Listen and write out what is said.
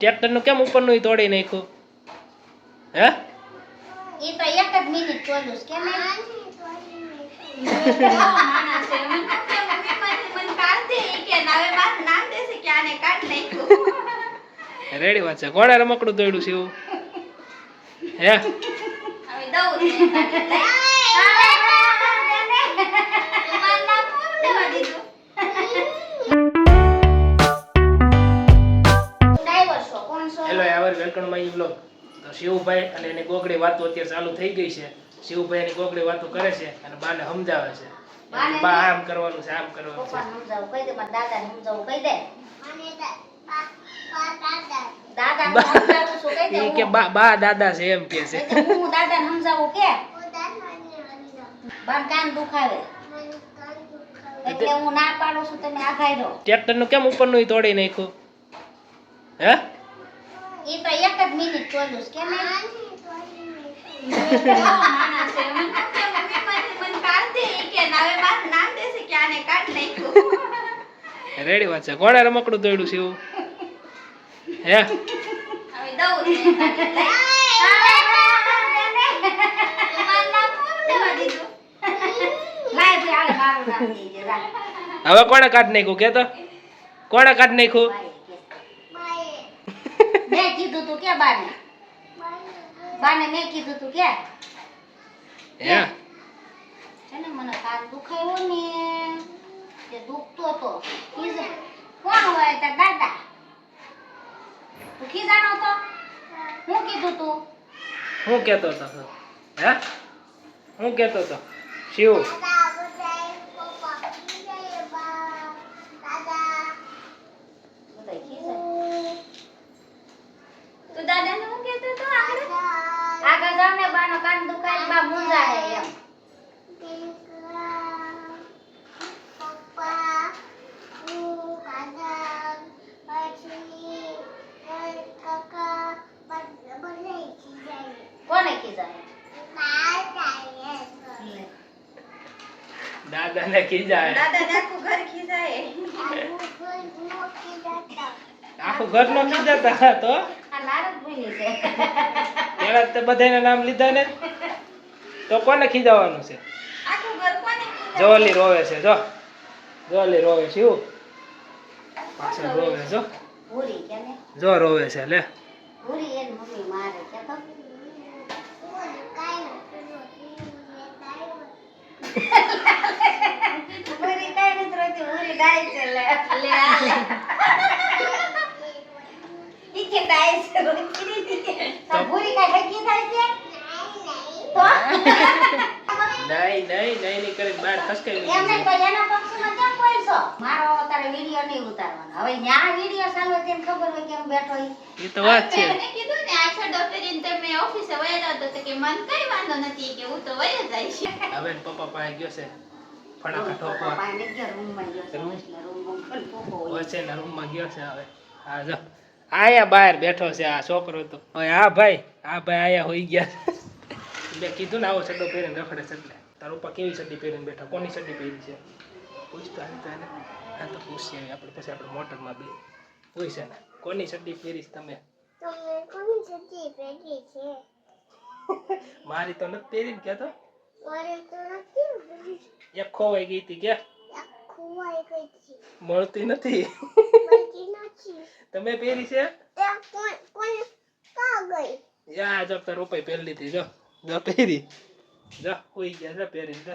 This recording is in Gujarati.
ટ્રેક્ટર નું કેમ ઉપરનું તોડી નાખ્યું? હે એ તો એક જ મિનિટ તોડ્યું છે કેમ માણસ છે મને કે મને કાઢ દે કે નાવે બાદ નામ દેશે કે આને કાઢ નાખ્યું. રેડી વાત છે. કોણે રમકડું તોડ્યું છે એવું? હે હવે દઉં છે hello ever welcome my vlog. તો શિવભાઈ અને એની ગોગડી વાતો અત્યારે ચાલુ થઈ ગઈ છે. શિવભાઈ એની ગોગડી વાતો કરે છે અને બાને સમજાવે છે. બા આમ કરવાનું છે, આમ કરવાનું છે. સમજાવું કહી દે મારા દાદાને સમજાવું કહી દે દાદા સમજાવું છું કહી દે એ કે બા દાદા છે એમ કે છે. હું દાદાને સમજાવું કે બાન કાન દુખાવે એટલે હું ના પાડું છું તમે આઘાઈ દો. ટ્રેક્ટર નું કેમ ઉપરનું તોડી નાખ્યું? હે એ તો એક જ મિનિટ તોડ્યું છે કેમ માણસ છે મને કે મને કાઢ દે કે નાવે બાદ નામ દેશે કે આને કાઢ નાખ્યું. રેડી વાત છે. કોણે રમકડું તોડ્યું છે એવું? હે હવે દઉં છે હવે કોણે કાઢ નાખ્યું કે તો? કોણે કાઢ નાખ્યું? મેં કીધું તું કે બાને મેં કીધું તું કે હે છે ને મને કાન દુખાયો ને તે દુખતો તો કોણ હોય તાર દાદા તું ખીજાણો તો હું કીધું તું હું કેતો હતો? હે હું કેતો હતો? શિવ તું દાદાને હું કહેતો તો આગળ જાવ ને બાનો કાન દુખાય બા મુંજા હે એમ કોને ખીજાય દાદા ને ખીજાય. દાદા આખું ઘર ખીજાય આખું ઘર નો ખીજાતા તો આ લારજ ભૂલી છે પેલા તે બધાના નામ લીધા ને તો કોને ખીજાવાનું છે? આખું ઘર કોને ખીજાય જોલી રોવે છે. જો જોલી રોવે છે. શું પાછળ રોવે જો ભૂરી કે ને જો રોવે છે. લે ભૂરી એની મમ્મી મારે કે તો ભૂરી કાઈ નથી રોતી ભૂરી ડાય છે લે ઈ કે ડાય છે રોતી તો ભૂરી કાઈ હકી થાય છે તો નહીં નહીં કરી બહાર ખસકાઈ એમને તો એના પક્ષમાં કેમ બોલશો મારો તારે વિડિયો નહીં ઉતારવાનો હવે ન્યા વિડિયો ચાલુ તેને ખબર હોય કેમ બેઠો એ તો વાત છે. મેં કીધું ને આછા ડોક્ટરીન તમે ઓફિસે વયા તો કે મન કઈ વાંધો નથી કે હું તો વયા જાય છે હવે પપ્પા પાસે ગયો છે ફટાફટ ઠોકવા. પાણી ગયો રૂમમાં ગયો છે રૂમ ખોલ પોપો હોય છે ને રૂમમાં ગયો છે. હવે હા જો આયા બહાર બેઠો છે આ છોકરો તો. હવે હા ભાઈ આયા હોઈ ગયા. મેં કીધું ને આવો ચડ્ડો પહેરીને રખડે છે એટલે. તાર ઉપર કેવી ચડ્ડી પહેરીને બેઠા? કોની ચડ્ડી પહેરી છે? પૂછતો હાલ તો એને. હા તો પૂછીએ આપણે પછી આપણે મોટરમાં બે પૂછ છે ને કોની ચડ્ડી પહેરી છે તમે? કોની સજી પેટી છે મારી તો નથી પહેરી ને કહેતો. મારે તો નથી એક ખોવાઈ ગઈ હતી કે ખોવાઈ ગઈ છે મળતી નથી. મળતી નથી તમે પહેરી છે? કોણ કા ગઈ યા જો તાર ઉપર પહેરી લીધી. જો પહેરી જો હોઈ ગયા છે પહેરીને.